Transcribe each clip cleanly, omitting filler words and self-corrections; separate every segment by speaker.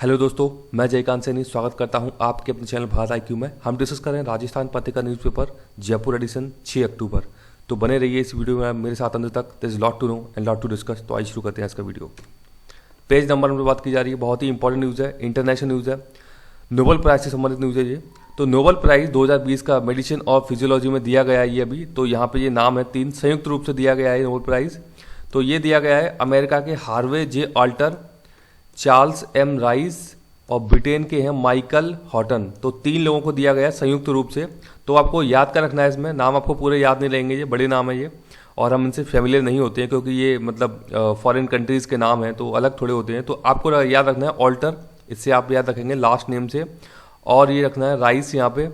Speaker 1: Hello दोस्तों, मैं जयकांत सैनी स्वागत करता हूं आपके अपने चैनल भारत आईक्यू में। हम डिस्कस कर रहे हैं राजस्थान पत्रिका न्यूज़पेपर जयपुर एडिशन 6 अक्टूबर। तो बने रहिए इस वीडियो में मेरे साथ अंत तक। There is lot to know and lot to discuss. तो आइए शुरू करते हैं इसका वीडियो। पेज नंबर पर बात की जा रही है, बहुत ही इंपॉर्टेंट न्यूज़ है, इंटरनेशनल न्यूज़ है, नोबेल प्राइज से संबंधित न्यूज़ है ये। तो नोबेल प्राइज 2020 का मेडिसिन और फिजियोलॉजी में दिया गया है ये अभी। तो यहाँ पे ये नाम है 3 संयुक्त रूप से दिया गया है नोबेल प्राइज। तो ये दिया गया है अमेरिका के हार्वे जे ऑल्टर, चार्ल्स एम राइस और ब्रिटेन के हैं माइकल हॉटन। तो 3 लोगों को दिया गया है संयुक्त रूप से। तो आपको याद कर रखना है, इसमें नाम आपको पूरे याद नहीं रहेंगे, ये बड़े नाम है ये, और हम इनसे फेमिलियर नहीं होते हैं क्योंकि ये मतलब फॉरेन कंट्रीज़ के नाम हैं तो अलग थोड़े होते हैं। तो आपको याद रखना है ऑल्टर, इससे आप याद रखेंगे लास्ट नेम से, और ये रखना है राइस यहाँ पे,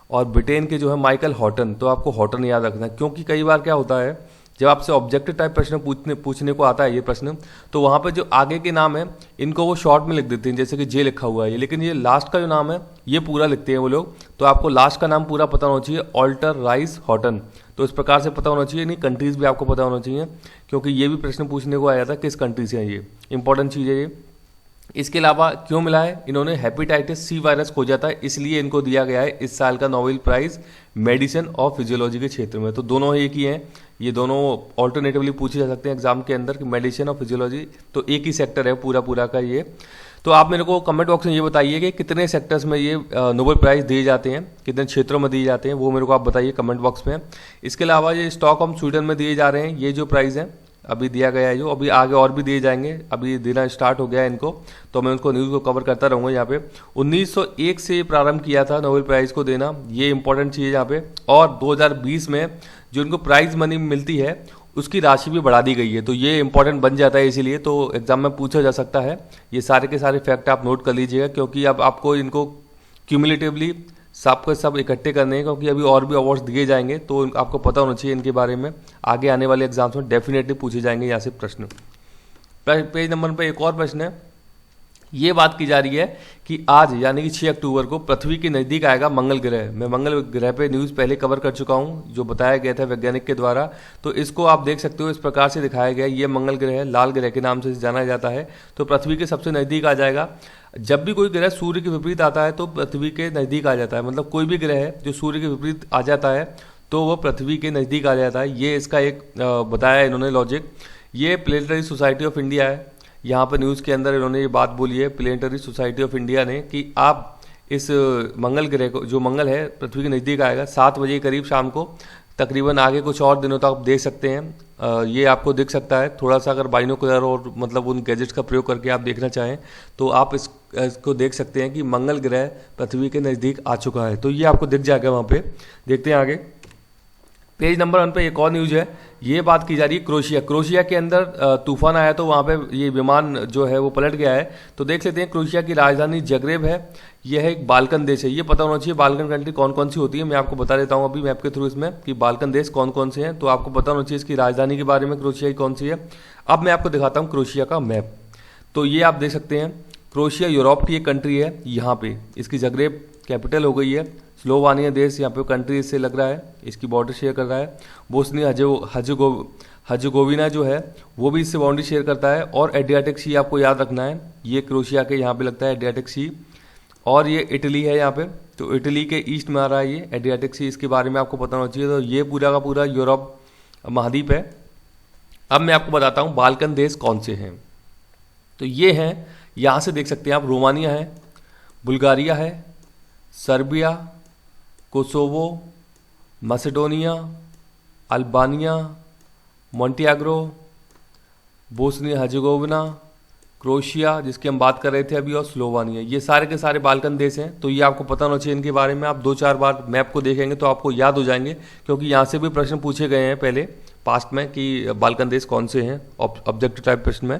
Speaker 1: और ब्रिटेन के जो है माइकल हॉटन। तो आपको हॉटन याद रखना है क्योंकि कई बार क्या होता है जब आपसे ऑब्जेक्टिव टाइप प्रश्न पूछने को आता है ये प्रश्न, तो वहाँ पे जो आगे के नाम है इनको वो शॉर्ट में लिख देते हैं, जैसे कि जे लिखा हुआ है ये, लेकिन ये लास्ट का जो नाम है ये पूरा लिखते हैं वो लोग। तो आपको लास्ट का नाम पूरा पता होना चाहिए, ऑल्टर राइस हॉटन। तो इस प्रकार से पता होना चाहिए, नहीं कंट्रीज भी आपको पता होना चाहिए क्योंकि ये भी प्रश्न पूछने को आया था किस कंट्री से है ये, इंपॉर्टेंट चीज़ है ये। इसके अलावा क्यों मिला है, इन्होंने हेपेटाइटिस सी वायरस खोजा था, इसलिए इनको दिया गया है इस साल का नोबेल प्राइज मेडिसिन और फिजियोलॉजी के क्षेत्र में। तो दोनों एक ही हैं, ये दोनों ऑल्टरनेटिवली पूछे जा सकते हैं एग्जाम के अंदर कि मेडिसिन और फिजियोलॉजी, तो एक ही सेक्टर है पूरा का ये। तो आप मेरे को कमेंट बॉक्स में ये बताइए कि कितने सेक्टर्स में ये नोबेल प्राइज दिए जाते हैं, कितने क्षेत्रों में दिए जाते हैं, वो मेरे को आप बताइए कमेंट बॉक्स में। इसके अलावा ये स्टॉकहोम स्वीडन में दिए जा रहे हैं, ये जो प्राइज़ है अभी दिया गया है, जो अभी आगे और भी दिए जाएंगे, अभी देना स्टार्ट हो गया है इनको। तो मैं उसको न्यूज़ को कवर करता रहूँगा यहाँ पे। 1901 से प्रारंभ किया था नोबेल प्राइज़ को देना, ये इंपॉर्टेंट चीज़ है यहाँ पे। और 2020 में जो इनको प्राइज़ मनी मिलती है उसकी राशि भी बढ़ा दी गई है, तो ये इंपॉर्टेंट बन जाता है, इसीलिए तो एग्जाम में पूछा जा सकता है। ये सारे के सारे फैक्ट आप नोट कर लीजिएगा क्योंकि अब आपको इनको क्यूमुलेटिवली सबके सब इकट्ठे करने हैं, क्योंकि अभी और भी अवार्ड्स दिए जाएंगे तो आपको पता होना चाहिए इनके बारे में। आगे आने वाले एग्जाम्स में डेफिनेटली पूछे जाएंगे यहाँ से प्रश्न। पेज नंबर पर एक और प्रश्न है, ये बात की जा रही है कि आज यानी कि 6 अक्टूबर को पृथ्वी के नज़दीक आएगा मंगल ग्रह। मैं मंगल ग्रह पे न्यूज़ पहले कवर कर चुका हूँ, जो बताया गया था वैज्ञानिक के द्वारा। तो इसको आप देख सकते हो, इस प्रकार से दिखाया गया है। ये मंगल ग्रह है, लाल ग्रह के नाम से जाना जाता है। तो पृथ्वी के सबसे नज़दीक आ जाएगा। जब भी कोई ग्रह सूर्य के विपरीत आता है तो पृथ्वी के नज़दीक आ जाता है, मतलब कोई भी ग्रह है जो सूर्य के विपरीत आ जाता है तो वह पृथ्वी के नज़दीक आ जाता है। ये इसका एक बताया है इन्होंने लॉजिक। ये प्लेनेटरी सोसाइटी ऑफ इंडिया है, यहाँ पर न्यूज़ के अंदर इन्होंने ये बात बोली है प्लेनेटरी सोसाइटी ऑफ इंडिया ने कि आप इस मंगल ग्रह को, जो मंगल है पृथ्वी के नज़दीक आएगा 7 बजे करीब शाम को, तकरीबन आगे कुछ और दिनों तक आप देख सकते हैं। ये आपको दिख सकता है थोड़ा सा, अगर बाइनोकुलर और मतलब उन गैजेट्स का प्रयोग करके आप देखना चाहें तो आप इसको देख सकते हैं कि मंगल ग्रह पृथ्वी के नज़दीक आ चुका है। तो ये आपको दिख जाएगा वहाँ पे। देखते हैं आगे पेज नंबर 1 पे एक और न्यूज़ है, ये बात की जा रही है क्रोशिया के अंदर तूफान आया तो वहाँ पे ये विमान जो है वो पलट गया है। तो देख लेते हैं, क्रोशिया की राजधानी जगरेब है, यह है एक बाल्कन देश है। ये पता होना चाहिए बाल्कन कंट्री कौन कौन सी होती है, मैं आपको बता देता हूँ अभी मैप के थ्रू इसमें कि बाल्कन देश कौन कौन से हैं। तो आपको पता होना चाहिए इसकी राजधानी के बारे में, क्रोशिया की कौन सी है। अब मैं आपको दिखाता हूँ क्रोशिया का मैप। तो ये आप देख सकते हैं, क्रोशिया यूरोप की एक कंट्री है, यहाँ पे इसकी जगरेब कैपिटल हो गई है। स्लोवानिया देश यहाँ पे कंट्री इससे लग रहा है, इसकी बॉर्डर शेयर कर रहा है। बोस्निया हर्जेगोविना जो है वो भी इससे बाउंड्री शेयर करता है। और एड्रियाटिक सी आपको याद रखना है, ये क्रोशिया के यहाँ पे लगता है एड्रियाटिक सी। और ये इटली है यहाँ पे, तो इटली के ईस्ट में आ रहा है ये एड्रियाटिक सी, इसके बारे में आपको पता होना चाहिए। तो ये पूरा का पूरा यूरोप महाद्वीप है। अब मैं आपको बताता हूँ बाल्कन देश कौन से हैं। तो ये हैं, यहाँ से देख सकते हैं आप, रोमानिया है, बुल्गारिया है, Serbia, Kosovo, Macedonia, Albania, Montenegro, Bosnia Herzegovina, crochet जिसकी हम बात कर रहे थे अभी, और स्लोवानिया। ये सारे के सारे बाल्कन देश हैं। तो ये आपको पता होना चाहिए इनके बारे में। आप 2-4 बार मैप को देखेंगे तो आपको याद हो जाएंगे, क्योंकि यहाँ से भी प्रश्न पूछे गए हैं पहले पास्ट में कि बाल्कन देश कौन से हैं ऑब्जेक्टिव टाइप प्रश्न में।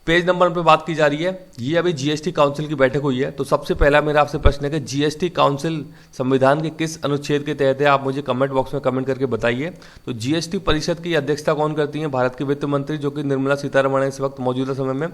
Speaker 1: पेज नंबर पे बात की जा रही है, ये अभी जीएसटी काउंसिल की बैठक हुई है। तो सबसे पहला मेरा आपसे प्रश्न है कि जीएसटी काउंसिल संविधान के किस अनुच्छेद के तहत है, आप मुझे कमेंट बॉक्स में कमेंट करके बताइए। तो जीएसटी परिषद की अध्यक्षता कौन करती है, भारत के वित्त मंत्री जो कि निर्मला सीतारमण है इस वक्त मौजूदा समय में।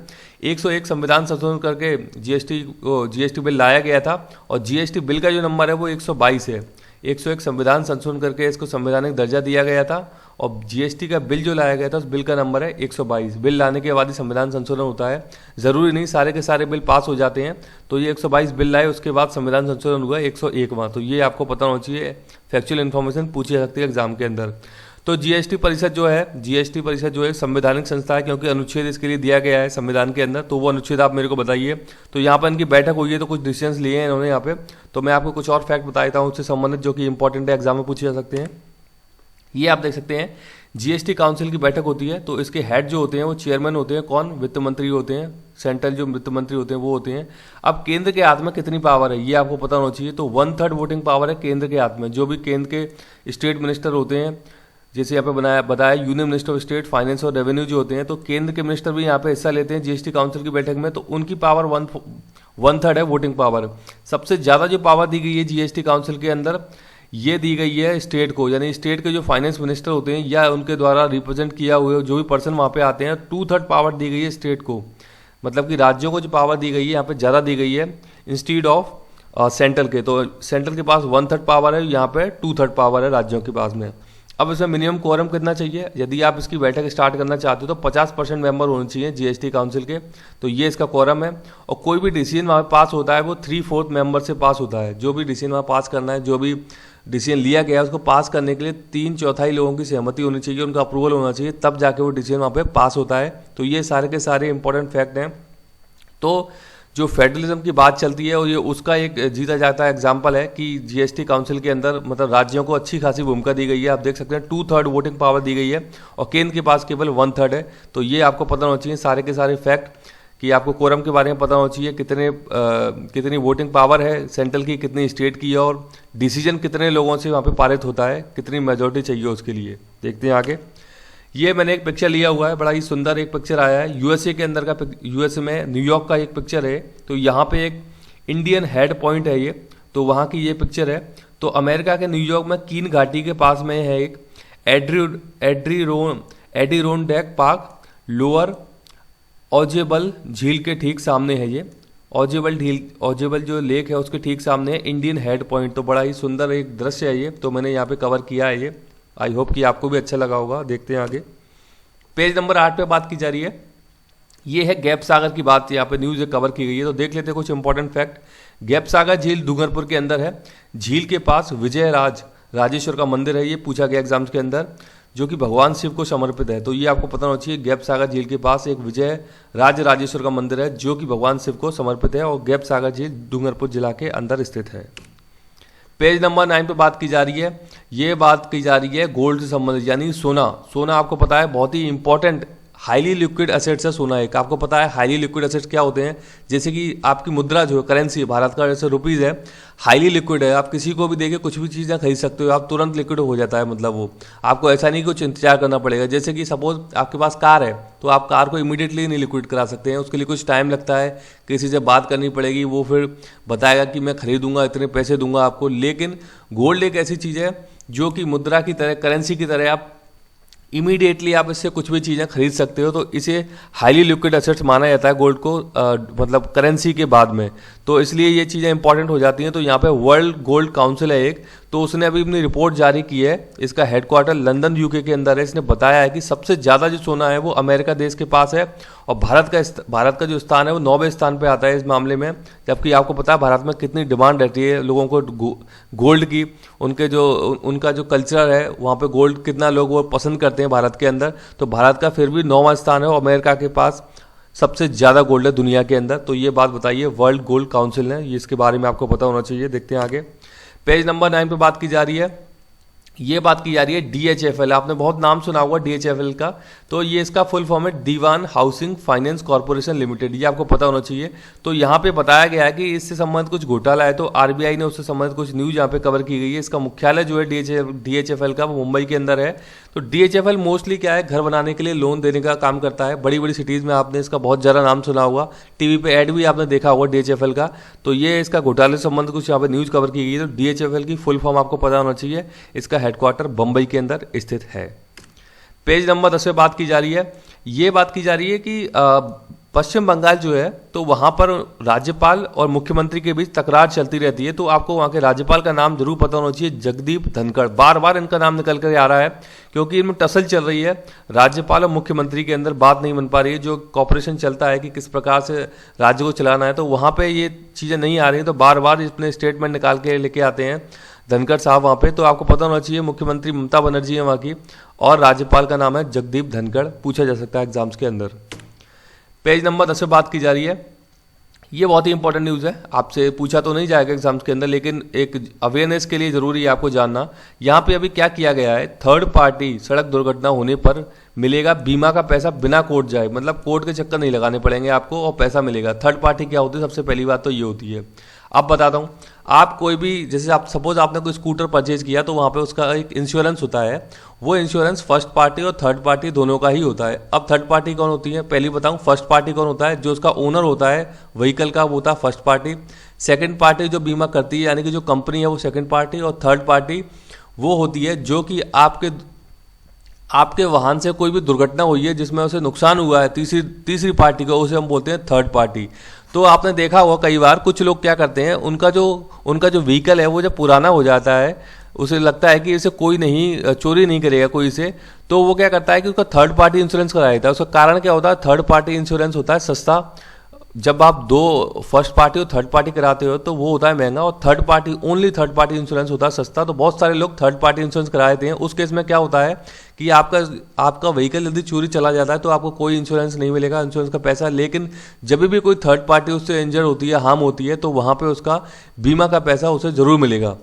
Speaker 1: 101 संविधान संशोधन करके जीएसटी बिल लाया गया था, और जीएसटी बिल का जो नंबर है वो 122 है। 101 संविधान संशोधन करके इसको संवैधानिक दर्जा दिया गया था, और जीएसटी का बिल जो लाया गया था उस बिल का नंबर है 122। बिल लाने के बाद ही संविधान संशोधन होता है, ज़रूरी नहीं सारे के सारे बिल पास हो जाते हैं। तो ये 122 बिल लाए, उसके बाद संविधान संशोधन हुआ 101वां। तो ये आपको पता होना चाहिए, फैक्चुअल इन्फॉर्मेशन पूछी जा सकती है एग्जाम के अंदर। तो जीएसटी परिषद जो है संवैधानिक संस्था है, क्योंकि अनुच्छेद इसके लिए दिया गया है संविधान के अंदर। तो वो अनुच्छेद आप मेरे को बताइए। तो यहाँ पर इनकी बैठक हुई है, तो कुछ डिसीजंस लिए हैं इन्होंने यहाँ पे। तो मैं आपको कुछ और फैक्ट बता देता हूँ उससे संबंधित, जो कि इंपॉर्टेंट है, एग्जाम में पूछे जा सकते हैं। ये आप देख सकते हैं, जीएसटी काउंसिल की बैठक होती है, तो इसके हेड जो होते हैं वो चेयरमैन होते हैं। कौन? वित्त मंत्री होते हैं, सेंट्रल जो वित्त मंत्री होते हैं वो होते हैं। अब केंद्र के हाथ में कितनी पावर है ये आपको पता होना चाहिए। तो 1/3 वोटिंग पावर है केंद्र के हाथ में। जो भी केंद्र के स्टेट मिनिस्टर होते हैं, जैसे यहाँ पे बताया union minister of state finance और रेवेन्यू जो होते हैं, तो केंद्र के मिनिस्टर भी यहाँ पे हिस्सा लेते हैं जीएसटी काउंसिल की बैठक में। तो उनकी पावर 1/3 है वोटिंग पावर। सबसे ज़्यादा जो पावर दी गई है जीएसटी काउंसिल के अंदर, ये दी गई है स्टेट को, यानी स्टेट के जो फाइनेंस मिनिस्टर होते हैं या उनके द्वारा रिप्रेजेंट किया हुए जो भी पर्सन वहाँ पे आते हैं, 2/3 पावर दी गई है स्टेट को। मतलब कि राज्यों को जो पावर दी गई है यहाँ पे ज़्यादा दी गई है इंस्टीड ऑफ सेंट्रल के। तो सेंट्रल के पास 1/3 पावर है, यहाँ पे 2/3 पावर है राज्यों के पास में। अब इसमें मिनिमम क्वारम कितना चाहिए? यदि आप इसकी बैठक स्टार्ट करना चाहते हो तो 50% मेंबर होने चाहिए जीएसटी काउंसिल के। तो ये इसका क्वारम है। और कोई भी डिसीजन वहाँ पे पास होता है वो 3/4 मेंबर से पास होता है। जो भी डिसीजन वहाँ पास करना है, जो भी डिसीजन लिया गया है, उसको पास करने के लिए 3/4 लोगों की सहमति होनी चाहिए, उनका अप्रूवल होना चाहिए, तब जाके वो डिसीजन वहाँ पे पास होता है। तो ये सारे के सारे इंपॉर्टेंट फैक्ट हैं। तो जो फेडरलिज्म की बात चलती है, और ये उसका एक जीता जाता है एग्जाम्पल है कि जीएसटी काउंसिल के अंदर मतलब राज्यों को अच्छी खासी भूमिका दी गई है। आप देख सकते हैं 2/3 वोटिंग पावर दी गई है और केंद्र के पास केवल 1/3 है। तो ये आपको पता होना चाहिए सारे के सारे फैक्ट, कि आपको कोरम के बारे में पता होना चाहिए, कितनी वोटिंग पावर है सेंट्रल की, कितनी स्टेट की है, और डिसीजन कितने लोगों से वहाँ पे पारित होता है, कितनी मेजोरिटी चाहिए उसके लिए। देखते हैं आगे। ये मैंने एक पिक्चर लिया हुआ है, बड़ा ही सुंदर एक पिक्चर आया है यूएसए के अंदर का। यूएसए में न्यूयॉर्क का एक पिक्चर है। तो यहाँ पे एक इंडियन हेड पॉइंट है ये, तो वहाँ की ये पिक्चर है। तो अमेरिका के न्यूयॉर्क में कीन घाटी के पास में है एक एडिरोनडेक पार्क, लोअर ऑजेबल झील के ठीक सामने है ये। ऑजेबल जो लेक है उसके ठीक सामने है इंडियन हेड पॉइंट। तो बड़ा ही सुंदर एक दृश्य है ये, तो मैंने यहाँ पे कवर किया है ये। आई होप कि आपको भी अच्छा लगा होगा। देखते हैं आगे। पेज नंबर 8 पे बात की जा रही है, ये है गैप सागर की बात, यहाँ पे न्यूज़ कवर की गई है। तो देख लेते हैं कुछ इंपॉर्टेंट फैक्ट। गैप सागर झील डूंगरपुर के अंदर है। झील के पास राजेश्वर का मंदिर है, ये पूछा गया एग्जाम्स के अंदर, जो कि भगवान शिव को समर्पित है। तो ये आपको पता होना चाहिए, गैप सागर झील के पास एक राजेश्वर का मंदिर है जो कि भगवान शिव को समर्पित है, और गैप सागर झील डूंगरपुर जिला के अंदर स्थित है। पेज नंबर 9 पे बात की जा रही है, ये बात की जा रही है गोल्ड से संबंधित, यानी सोना आपको पता है बहुत ही इंपॉर्टेंट हाईली लिक्विड एसेट्स है सोना एक। आपको पता है हाईली लिक्विड एसेट्स क्या होते हैं? जैसे कि आपकी मुद्रा जो करेंसी है भारत का, जैसे रुपीज़ है, हाईली लिक्विड है। आप किसी को भी देके कुछ भी चीज़ें खरीद सकते हो, आप तुरंत लिक्विड हो जाता है। मतलब वो आपको ऐसा नहीं कुछ इंतजार करना पड़ेगा। जैसे कि सपोज आपके पास कार है, तो आप कार को इमीडिएटली नहीं लिक्विड करा सकते हैं, उसके लिए कुछ टाइम लगता है, किसी से बात करनी पड़ेगी, वो फिर बताएगा कि मैं खरीदूंगा, इतने पैसे दूंगा आपको। लेकिन गोल्ड एक ऐसी चीज़ है जो कि मुद्रा की तरह, करेंसी की तरह, आप इमीडिएटली आप इससे कुछ भी चीज़ें खरीद सकते हो। तो इसे हाईली लिक्विड एसेट्स माना जाता है गोल्ड को, मतलब करेंसी के बाद में। तो इसलिए ये चीज़ें इंपॉर्टेंट हो जाती हैं। तो यहाँ पे वर्ल्ड गोल्ड काउंसिल है एक, तो उसने अभी अपनी रिपोर्ट जारी की है। इसका हेडक्वार्टर लंदन यूके के अंदर है। इसने बताया है कि सबसे ज़्यादा जो सोना है वो अमेरिका देश के पास है, और भारत का जो स्थान है वो 9वें स्थान पे आता है इस मामले में। जबकि आपको पता है भारत में कितनी डिमांड रहती है लोगों को गोल्ड की, उनका जो कल्चर है वहाँ पे गोल्ड कितना लोग वो पसंद करते हैं भारत के अंदर। तो भारत का फिर भी 9वां स्थान है, और अमेरिका के पास सबसे ज़्यादा गोल्ड है दुनिया के अंदर। तो ये बात बताइए वर्ल्ड गोल्ड काउंसिल ने, ये इसके बारे में आपको पता होना चाहिए। देखते हैं आगे। पेज नंबर 9 पे बात की जा रही है, ये बात की जा रही है DHFL। आपने बहुत नाम सुना होगा DHFL का। तो ये इसका फुल फॉर्म है दीवान हाउसिंग फाइनेंस कॉर्पोरेशन लिमिटेड, ये आपको पता होना चाहिए। तो यहाँ पे बताया गया है कि इससे संबंधित कुछ घोटाला है, तो RBI ने उससे संबंधित कुछ न्यूज़ यहाँ पे कवर की गई है। इसका मुख्यालय जो है DHFL का, वो मुंबई के अंदर है। तो DHFL मोस्टली क्या है, घर बनाने के लिए लोन देने का काम करता है। बड़ी बड़ी सिटीज़ में आपने इसका बहुत ज़्यादा नाम सुना होगा, टीवी पे ऐड भी आपने देखा होगा DHFL का। तो ये इसका घोटाले से संबंधित कुछ यहाँ पे न्यूज़ कवर की गई है। तो DHFL की फुल फॉर्म आपको पता होना चाहिए, इसका हेडक्वार्टर बम्बई के अंदर स्थित है। पेज नंबर 10 पे बात की जा रही है, ये बात की जा रही है कि पश्चिम बंगाल जो है तो वहाँ पर राज्यपाल और मुख्यमंत्री के बीच तकरार चलती रहती है। तो आपको वहाँ के राज्यपाल का नाम जरूर पता होना चाहिए, जगदीप धनखड़। बार बार इनका नाम निकल कर आ रहा है क्योंकि इनमें टसल चल रही है, राज्यपाल और मुख्यमंत्री के अंदर बात नहीं बन पा रही है। जो कॉपरेशन चलता है कि किस प्रकार से राज्य को चलाना है, तो वहाँ पर ये चीज़ें नहीं आ रही, तो बार बार अपने स्टेटमेंट निकाल के लेके आते हैं धनखड़ साहब वहाँ पे। तो आपको पता होना चाहिए मुख्यमंत्री ममता बनर्जी है वहाँ की, और राज्यपाल का नाम है जगदीप धनखड़। पूछा जा सकता है एग्जाम्स के अंदर। पेज नंबर 10 पे बात की जा रही है। ये बहुत ही इंपॉर्टेंट न्यूज़ है, आपसे पूछा तो नहीं जाएगा एग्जाम्स के अंदर, लेकिन एक अवेयरनेस के लिए ज़रूरी है आपको जानना। यहाँ पे अभी क्या किया गया है, थर्ड पार्टी सड़क दुर्घटना होने पर मिलेगा बीमा का पैसा बिना कोर्ट जाए, मतलब कोर्ट के चक्कर नहीं लगाने पड़ेंगे आपको और पैसा मिलेगा। थर्ड पार्टी क्या होती है, सबसे पहली बात तो ये होती है। अब बताता हूँ, आप कोई भी, जैसे आप सपोज आपने कोई स्कूटर परचेज किया तो वहाँ पे उसका एक इंश्योरेंस होता है, वो इंश्योरेंस फर्स्ट पार्टी और थर्ड पार्टी दोनों का ही होता है। अब थर्ड पार्टी कौन होती है, पहले बताऊँ। फर्स्ट पार्टी कौन होता है, जो उसका ओनर होता है व्हीकल का, वो होता है फर्स्ट पार्टी। सेकंड पार्टी जो बीमा करती है, यानी कि जो कंपनी है, वो सेकंड पार्टी। और थर्ड पार्टी वो होती है जो कि आपके वाहन से कोई भी दुर्घटना हुई है जिसमें उसे नुकसान हुआ है, तीसरी पार्टी को, उसे हम बोलते हैं थर्ड पार्टी। तो आपने देखा होगा कई बार कुछ लोग क्या करते हैं, उनका जो व्हीकल है वो जब पुराना हो जाता है, उसे लगता है कि इसे कोई नहीं चोरी नहीं करेगा कोई इसे, तो वो क्या करता है कि उसका थर्ड पार्टी इंश्योरेंस करा देता है। उसका कारण क्या होता है, थर्ड पार्टी इंश्योरेंस होता है सस्ता। जब आप दो फर्स्ट पार्टी और थर्ड पार्टी कराते हो तो वो होता है महंगा, और third party, only third party insurance होता है सस्ता। तो बहुत सारे लोग थर्ड पार्टी इंश्योरेंस करा देते हैं। उस केस में क्या होता है कि आपका व्हीकल यदि चोरी चला जाता है तो आपको कोई इंश्योरेंस नहीं मिलेगा, इंश्योरेंस का पैसा। लेकिन जब भी कोई थर्ड पार्टी उससे इंजर्ड होती है, हार्म होती है, तो वहाँ पर उसका बीमा का पैसा उसे जरूर मिलेगा।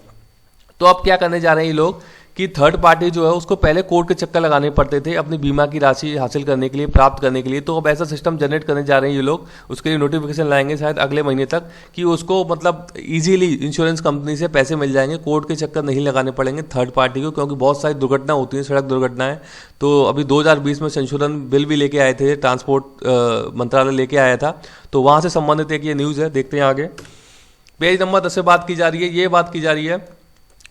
Speaker 1: तो अब क्या करने जा रहे हैं ये लोग कि थर्ड पार्टी जो है उसको पहले कोर्ट के चक्कर लगाने पड़ते थे अपनी बीमा की राशि हासिल करने के लिए, प्राप्त करने के लिए। तो अब ऐसा सिस्टम जनरेट करने जा रहे हैं ये लोग, उसके लिए नोटिफिकेशन लाएंगे शायद अगले महीने तक, कि उसको मतलब इजीली इंश्योरेंस कंपनी से पैसे मिल जाएंगे, कोर्ट के चक्कर नहीं लगाने पड़ेंगे थर्ड पार्टी को। क्योंकि बहुत सारी दुर्घटना होती हैं, सड़क दुर्घटनाएं। तो अभी 2020 में संशोधन बिल भी लेके आए थे, ट्रांसपोर्ट मंत्रालय लेके आया था, तो वहाँ से संबंधित एक ये न्यूज़ है। देखते हैं आगे, पेज नंबर 10 से बात की जा रही है। ये बात की जा रही है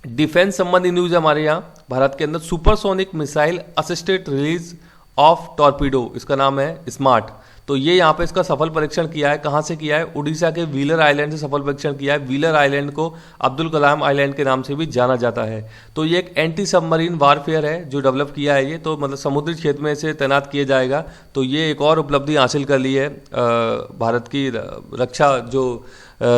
Speaker 1: डिफेंस संबंधी न्यूज है हमारे यहाँ भारत के अंदर। Supersonic missile assisted release of torpedo, इसका नाम है स्मार्ट। तो ये यहाँ पे इसका सफल परीक्षण किया है। कहाँ से किया है, उड़ीसा के व्हीलर आइलैंड से सफल परीक्षण किया है। व्हीलर आइलैंड को अब्दुल कलाम आइलैंड के नाम से भी जाना जाता है। तो ये एक एंटी सबमरीन वारफेयर है जो डेवलप किया है ये, तो मतलब समुद्री क्षेत्र में इसे तैनात किया जाएगा। तो ये एक और उपलब्धि हासिल कर ली है भारत की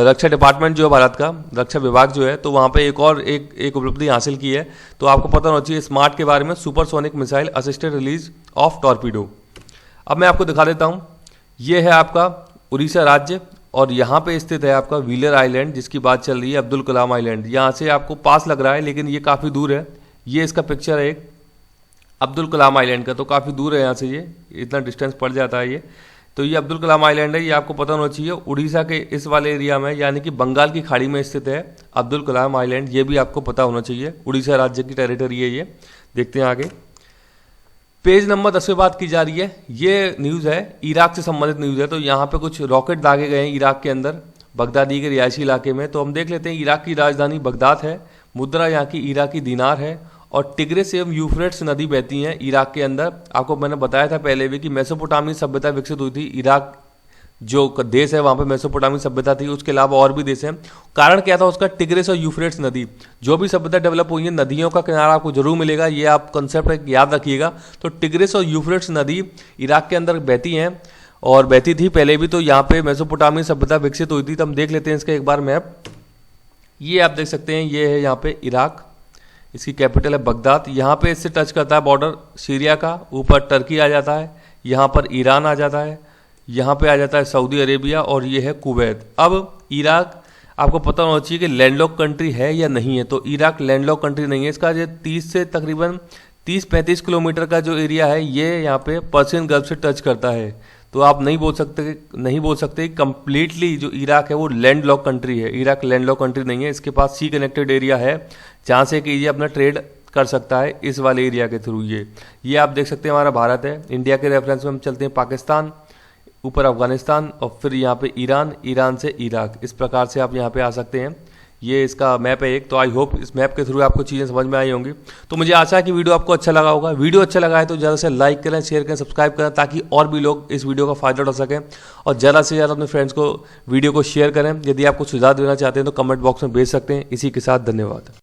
Speaker 1: रक्षा डिपार्टमेंट जो है भारत का, रक्षा विभाग जो है, तो वहाँ पे एक उपलब्धि हासिल की है। तो आपको पता होना चाहिए स्मार्ट के बारे में, supersonic missile assisted release of torpedo. अब मैं आपको दिखा देता हूँ, ये है आपका उड़ीसा राज्य और यहाँ पे स्थित है आपका व्हीलर आइलैंड जिसकी बात चल रही है, अब्दुल कलाम आइलैंड। यहाँ से आपको पास लग रहा है लेकिन ये काफ़ी दूर है। ये इसका पिक्चर है एक अब्दुल कलाम आइलैंड का, तो काफ़ी दूर है यहाँ से, ये इतना डिस्टेंस पड़ जाता है ये। तो ये अब्दुल कलाम आइलैंड है, ये आपको पता होना चाहिए उड़ीसा के इस वाले एरिया में, यानी कि बंगाल की खाड़ी में स्थित है अब्दुल कलाम आइलैंड। ये भी आपको पता होना चाहिए, उड़ीसा राज्य की टेरिटरी है ये। देखते हैं आगे, पेज नंबर 10 पे बात की जा रही है। ये न्यूज़ है इराक से संबंधित न्यूज़ है। तो यहाँ पे कुछ रॉकेट दागे गए हैं इराक के अंदर, बगदादी के रिहायशी इलाके में। तो हम देख लेते हैं, इराक की राजधानी बगदाद है, मुद्रा यहाँ की इराकी दीनार है, और टिग्रिस एवं यूफ्रेट्स नदी बहती हैं इराक के अंदर। आपको मैंने बताया था पहले भी कि मेसोपोटामी सभ्यता विकसित हुई थी। इराक जो देश है वहाँ पे मेसोपोटामी सभ्यता थी, उसके अलावा और भी देश हैं। कारण क्या था उसका, टिग्रिस और यूफ्रेट्स नदी। जो भी सभ्यता डेवलप हुई है, नदियों का किनारा आपको जरूर मिलेगा, ये आप कंसेप्ट याद रखिएगा। तो टिग्रिस और यूफ्रेट्स नदी इराक के अंदर बहती हैं और बहती थी पहले भी। तो यहाँ पे मेसोपोटामी सभ्यता विकसित हुई थी। तो हम देख लेते हैं इसका एक बार मैप। ये आप देख सकते हैं, ये है यहाँ पे इराक, इसकी कैपिटल है बगदाद। यहाँ पे इससे टच करता है बॉर्डर सीरिया का, ऊपर टर्की आ जाता है, यहाँ पर ईरान आ जाता है, यहाँ पे आ जाता है सऊदी अरेबिया, और ये है कुवैत। अब इराक आपको पता होना चाहिए कि लैंडलॉक कंट्री है या नहीं है। तो इराक लैंडलॉक कंट्री नहीं है। इसका जो 30 से तकरीबन 30-35 किलोमीटर का जो एरिया है, ये यहाँ पे पर्शियन गल्फ से टच करता है। तो आप नहीं बोल सकते कंप्लीटली जो इराक है वो लैंडलॉक कंट्री है। इराक लैंडलॉक कंट्री नहीं है, इसके पास सी कनेक्टेड एरिया है जहाँ से कि ये अपना ट्रेड कर सकता है इस वाले एरिया के थ्रू। ये आप देख सकते हैं हमारा भारत है। इंडिया के रेफरेंस में हम चलते हैं पाकिस्तान, ऊपर अफगानिस्तान, और फिर यहाँ पे ईरान, ईरान से इराक। इस प्रकार से आप यहाँ पे आ सकते हैं। ये इसका मैप है एक। तो आई होप इस मैप के थ्रू आपको चीज़ें समझ में आई होंगी। तो मुझे आशा है कि वीडियो आपको अच्छा लगा होगा। वीडियो अच्छा लगा है तो ज़्यादा से लाइक करें, शेयर करें, सब्सक्राइब करें, ताकि और भी लोग इस वीडियो का फ़ायदा उठा सकें। और ज़्यादा से ज़्यादा अपने फ्रेंड्स को वीडियो को शेयर करें। यदि आप कुछ सुझाव देना चाहते हैं तो कमेंट बॉक्स में भेज सकते हैं। इसी के साथ धन्यवाद।